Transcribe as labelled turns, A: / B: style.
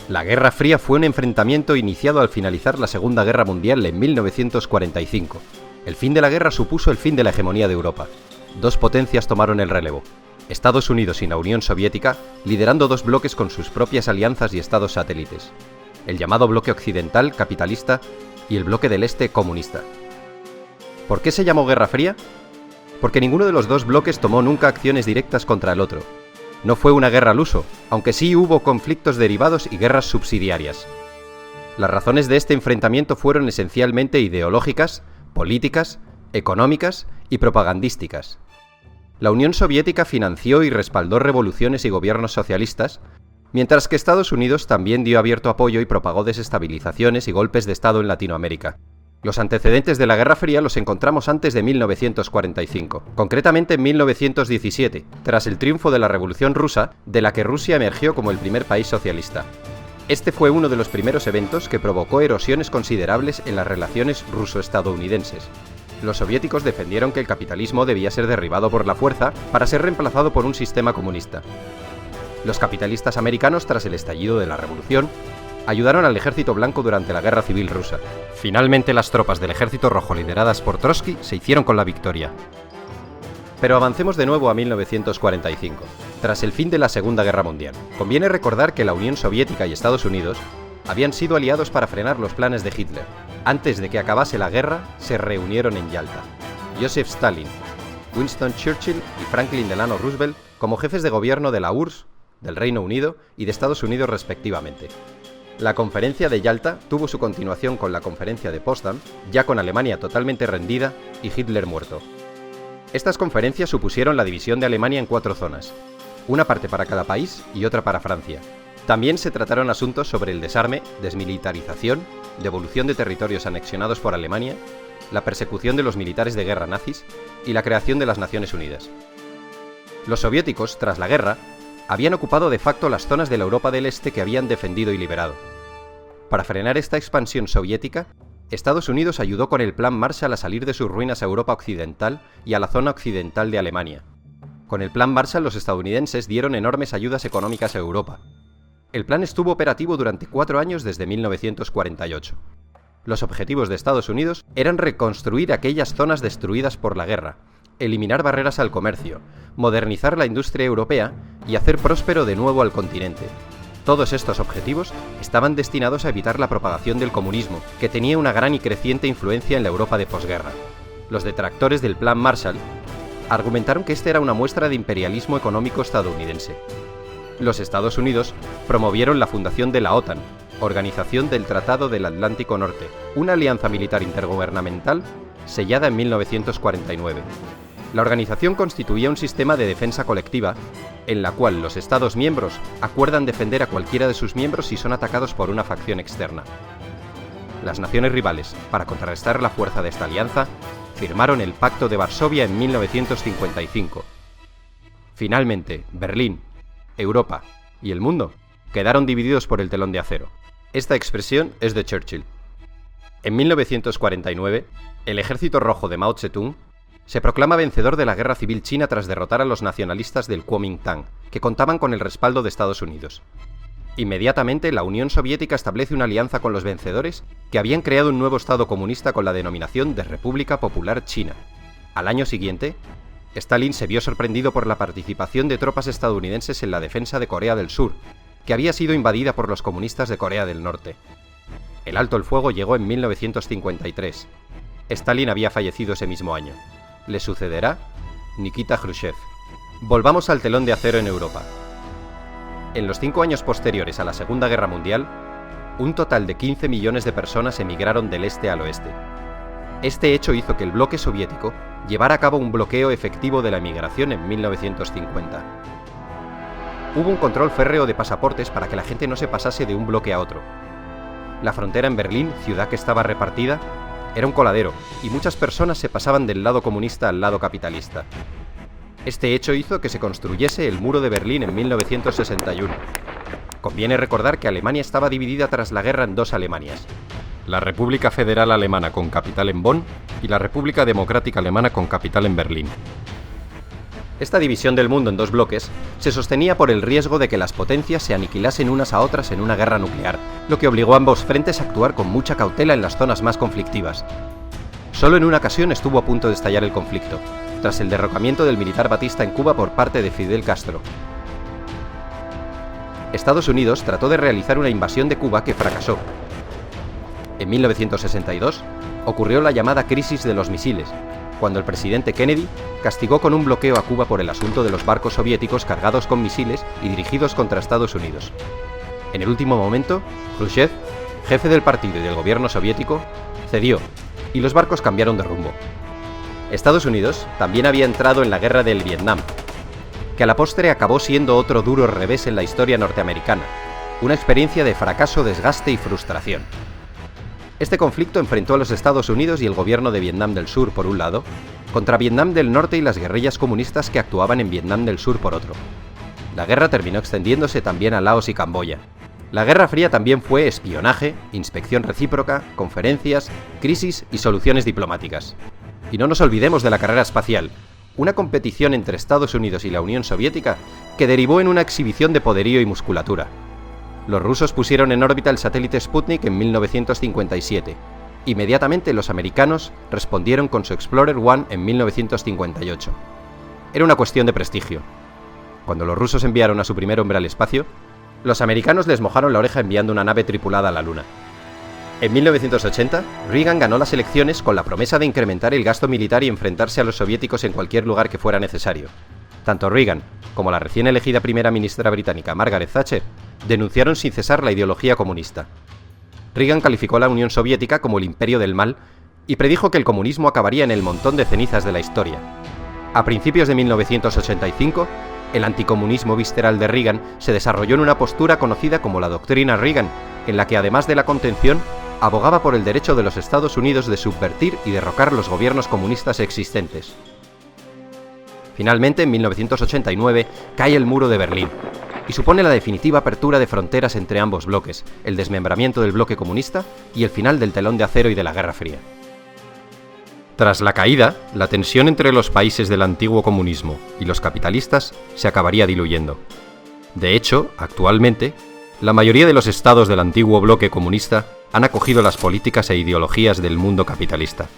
A: La Guerra Fría fue un enfrentamiento iniciado al finalizar la Segunda Guerra Mundial en 1945. El fin de la guerra supuso el fin de la hegemonía de Europa. Dos potencias tomaron el relevo: Estados Unidos y la Unión Soviética, liderando dos bloques con sus propias alianzas y estados satélites: el llamado bloque occidental capitalista y el bloque del este comunista. ¿Por qué se llamó Guerra Fría? Porque ninguno de los dos bloques tomó nunca acciones directas contra el otro. No fue una guerra al uso, aunque sí hubo conflictos derivados y guerras subsidiarias. Las razones de este enfrentamiento fueron esencialmente ideológicas, políticas, económicas y propagandísticas. La Unión Soviética financió y respaldó revoluciones y gobiernos socialistas, mientras que Estados Unidos también dio abierto apoyo y propagó desestabilizaciones y golpes de Estado en Latinoamérica. Los antecedentes de la Guerra Fría los encontramos antes de 1945, concretamente en 1917, tras el triunfo de la Revolución Rusa, de la que Rusia emergió como el primer país socialista. Este fue uno de los primeros eventos que provocó erosiones considerables en las relaciones ruso-estadounidenses. Los soviéticos defendieron que el capitalismo debía ser derribado por la fuerza para ser reemplazado por un sistema comunista. Los capitalistas americanos, tras el estallido de la Revolución, ayudaron al Ejército Blanco durante la Guerra Civil Rusa. Finalmente, las tropas del Ejército Rojo lideradas por Trotsky se hicieron con la victoria. Pero avancemos de nuevo a 1945, tras el fin de la Segunda Guerra Mundial. Conviene recordar que la Unión Soviética y Estados Unidos habían sido aliados para frenar los planes de Hitler. Antes de que acabase la guerra, se reunieron en Yalta. Joseph Stalin, Winston Churchill y Franklin Delano Roosevelt como jefes de gobierno de la URSS, del Reino Unido y de Estados Unidos respectivamente. La conferencia de Yalta tuvo su continuación con la conferencia de Potsdam, ya con Alemania totalmente rendida y Hitler muerto. Estas conferencias supusieron la división de Alemania en 4 zonas, una parte para cada país y otra para Francia. También se trataron asuntos sobre el desarme, desmilitarización, devolución de territorios anexionados por Alemania, la persecución de los militares de guerra nazis y la creación de las Naciones Unidas. Los soviéticos, tras la guerra, habían ocupado de facto las zonas de la Europa del Este que habían defendido y liberado. Para frenar esta expansión soviética, Estados Unidos ayudó con el Plan Marshall a salir de sus ruinas a Europa occidental y a la zona occidental de Alemania. Con el Plan Marshall los estadounidenses dieron enormes ayudas económicas a Europa. El plan estuvo operativo durante 4 años desde 1948. Los objetivos de Estados Unidos eran reconstruir aquellas zonas destruidas por la guerra, eliminar barreras al comercio, modernizar la industria europea y hacer próspero de nuevo al continente. Todos estos objetivos estaban destinados a evitar la propagación del comunismo, que tenía una gran y creciente influencia en la Europa de posguerra. Los detractores del Plan Marshall argumentaron que este era una muestra de imperialismo económico estadounidense. Los Estados Unidos promovieron la fundación de la OTAN, Organización del Tratado del Atlántico Norte, una alianza militar intergubernamental sellada en 1949. La organización constituía un sistema de defensa colectiva en la cual los Estados miembros acuerdan defender a cualquiera de sus miembros si son atacados por una facción externa. Las naciones rivales, para contrarrestar la fuerza de esta alianza, firmaron el Pacto de Varsovia en 1955. Finalmente, Berlín, Europa y el mundo quedaron divididos por el telón de acero. Esta expresión es de Churchill. En 1949, el Ejército Rojo de Mao Zedong se proclama vencedor de la Guerra Civil China tras derrotar a los nacionalistas del Kuomintang, que contaban con el respaldo de Estados Unidos. Inmediatamente, la Unión Soviética establece una alianza con los vencedores que habían creado un nuevo Estado comunista con la denominación de República Popular China. Al año siguiente, Stalin se vio sorprendido por la participación de tropas estadounidenses en la defensa de Corea del Sur, que había sido invadida por los comunistas de Corea del Norte. El alto el fuego llegó en 1953. Stalin había fallecido ese mismo año. Le sucederá Nikita Khrushchev. Volvamos al telón de acero en Europa. En los 5 años posteriores a la Segunda Guerra Mundial, un total de 15 millones de personas emigraron del este al oeste. Este hecho hizo que el bloque soviético llevara a cabo un bloqueo efectivo de la emigración en 1950. Hubo un control férreo de pasaportes para que la gente no se pasase de un bloque a otro. La frontera en Berlín, ciudad que estaba repartida, era un coladero, y muchas personas se pasaban del lado comunista al lado capitalista. Este hecho hizo que se construyese el Muro de Berlín en 1961. Conviene recordar que Alemania estaba dividida tras la guerra en 2 Alemanias: la República Federal Alemana con capital en Bonn y la República Democrática Alemana con capital en Berlín. Esta división del mundo en dos bloques se sostenía por el riesgo de que las potencias se aniquilasen unas a otras en una guerra nuclear, lo que obligó a ambos frentes a actuar con mucha cautela en las zonas más conflictivas. Solo en una ocasión estuvo a punto de estallar el conflicto, tras el derrocamiento del militar Batista en Cuba por parte de Fidel Castro. Estados Unidos trató de realizar una invasión de Cuba que fracasó. En 1962 ocurrió la llamada crisis de los misiles, cuando el presidente Kennedy castigó con un bloqueo a Cuba por el asunto de los barcos soviéticos cargados con misiles y dirigidos contra Estados Unidos. En el último momento, Khrushchev, jefe del partido y del gobierno soviético, cedió, y los barcos cambiaron de rumbo. Estados Unidos también había entrado en la guerra del Vietnam, que a la postre acabó siendo otro duro revés en la historia norteamericana, una experiencia de fracaso, desgaste y frustración. Este conflicto enfrentó a los Estados Unidos y el gobierno de Vietnam del Sur por un lado, contra Vietnam del Norte y las guerrillas comunistas que actuaban en Vietnam del Sur por otro. La guerra terminó extendiéndose también a Laos y Camboya. La Guerra Fría también fue espionaje, inspección recíproca, conferencias, crisis y soluciones diplomáticas. Y no nos olvidemos de la carrera espacial, una competición entre Estados Unidos y la Unión Soviética que derivó en una exhibición de poderío y musculatura. Los rusos pusieron en órbita el satélite Sputnik en 1957. Inmediatamente los americanos respondieron con su Explorer 1 en 1958. Era una cuestión de prestigio. Cuando los rusos enviaron a su primer hombre al espacio, los americanos les mojaron la oreja enviando una nave tripulada a la Luna. En 1980, Reagan ganó las elecciones con la promesa de incrementar el gasto militar y enfrentarse a los soviéticos en cualquier lugar que fuera necesario. Tanto Reagan como la recién elegida primera ministra británica Margaret Thatcher denunciaron sin cesar la ideología comunista. Reagan calificó a la Unión Soviética como el imperio del mal y predijo que el comunismo acabaría en el montón de cenizas de la historia. A principios de 1985, el anticomunismo visceral de Reagan se desarrolló en una postura conocida como la doctrina Reagan, en la que además de la contención, abogaba por el derecho de los Estados Unidos de subvertir y derrocar los gobiernos comunistas existentes. Finalmente, en 1989, cae el muro de Berlín, y supone la definitiva apertura de fronteras entre ambos bloques, el desmembramiento del bloque comunista y el final del telón de acero y de la Guerra Fría. Tras la caída, la tensión entre los países del antiguo comunismo y los capitalistas se acabaría diluyendo. De hecho, actualmente, la mayoría de los estados del antiguo bloque comunista han acogido las políticas e ideologías del mundo capitalista.